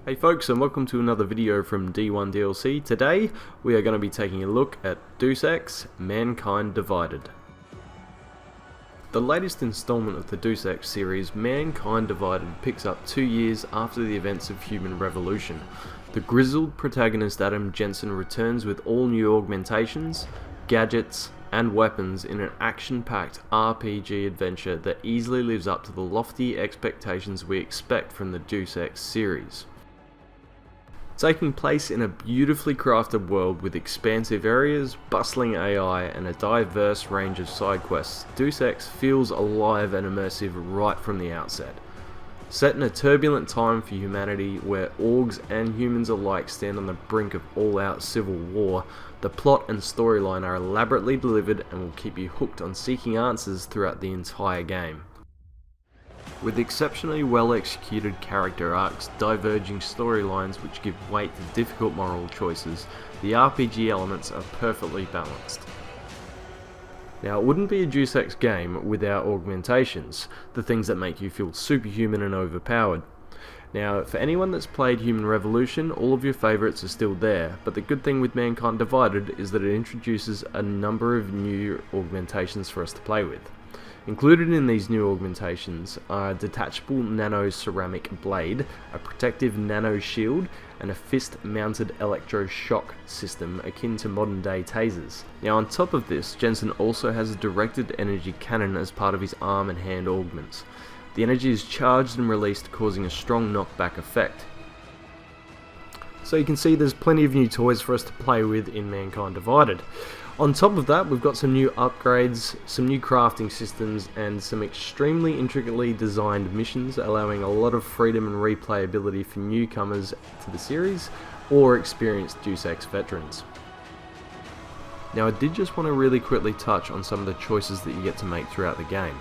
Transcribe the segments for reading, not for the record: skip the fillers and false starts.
Hey folks, and welcome to another video from D1 DLC. Today we are going to be taking a look at Deus Ex Mankind Divided. The latest installment of the Deus Ex series, Mankind Divided, picks up 2 years after the events of Human Revolution. The grizzled protagonist Adam Jensen returns with all new augmentations, gadgets, and weapons in an action-packed RPG adventure that easily lives up to the lofty expectations we expect from the Deus Ex series. Taking place in a beautifully crafted world with expansive areas, bustling AI, and a diverse range of side quests, Deus Ex feels alive and immersive right from the outset. Set in a turbulent time for humanity where orgs and humans alike stand on the brink of all-out civil war, the plot and storyline are elaborately delivered and will keep you hooked on seeking answers throughout the entire game. With exceptionally well executed character arcs, diverging storylines which give weight to difficult moral choices, the RPG elements are perfectly balanced. Now, it wouldn't be a Deus Ex game without augmentations, the things that make you feel superhuman and overpowered. Now, for anyone that's played Human Revolution, all of your favourites are still there, but the good thing with Mankind Divided is that it introduces a number of new augmentations for us to play with. Included in these new augmentations are a detachable nano ceramic blade, a protective nano shield, and a fist-mounted electro-shock system akin to modern-day tasers. Now, on top of this, Jensen also has a directed energy cannon as part of his arm and hand augments. The energy is charged and released, causing a strong knockback effect. So you can see there's plenty of new toys for us to play with in Mankind Divided. On top of that, we've got some new upgrades, some new crafting systems, and some extremely intricately designed missions, allowing a lot of freedom and replayability for newcomers to the series or experienced Deus Ex veterans. Now, I did just want to really quickly touch on some of the choices that you get to make throughout the game.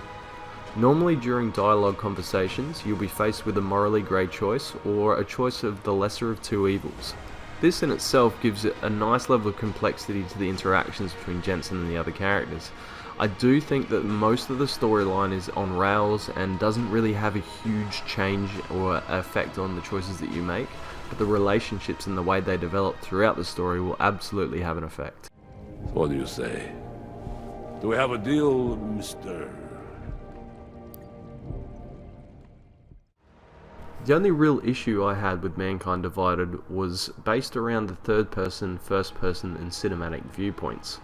Normally during dialogue conversations, you'll be faced with a morally grey choice or a choice of the lesser of two evils. This in itself gives it a nice level of complexity to the interactions between Jensen and the other characters. I do think that most of the storyline is on rails and doesn't really have a huge change or effect on the choices that you make, but the relationships and the way they develop throughout the story will absolutely have an effect. What do you say? Do we have a deal, Mr.? The only real issue I had with Mankind Divided was based around the third person, first person and cinematic viewpoints.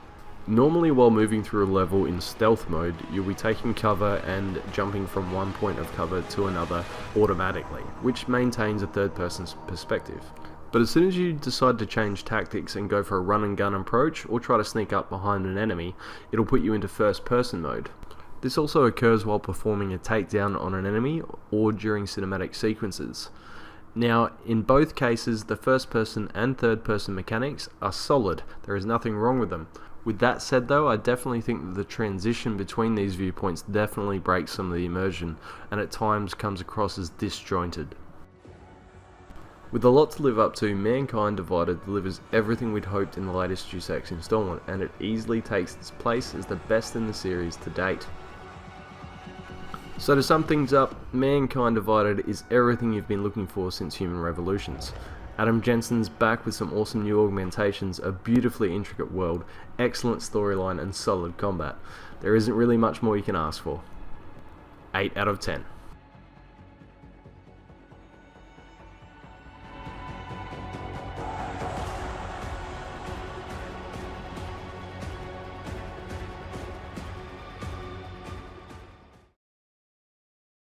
Normally while moving through a level in stealth mode, you'll be taking cover and jumping from one point of cover to another automatically, which maintains a third person's perspective. But as soon as you decide to change tactics and go for a run and gun approach or try to sneak up behind an enemy, it'll put you into first person mode. This also occurs while performing a takedown on an enemy or during cinematic sequences. Now, in both cases, the first person and third person mechanics are solid, there is nothing wrong with them. With that said though, I definitely think that the transition between these viewpoints definitely breaks some of the immersion, and at times comes across as disjointed. With a lot to live up to, Mankind Divided delivers everything we'd hoped in the latest Deus Ex installment, and it easily takes its place as the best in the series to date. So to sum things up, Mankind Divided is everything you've been looking for since Human Revolutions. Adam Jensen's back with some awesome new augmentations, a beautifully intricate world, excellent storyline and solid combat. There isn't really much more you can ask for. 8 out of 10.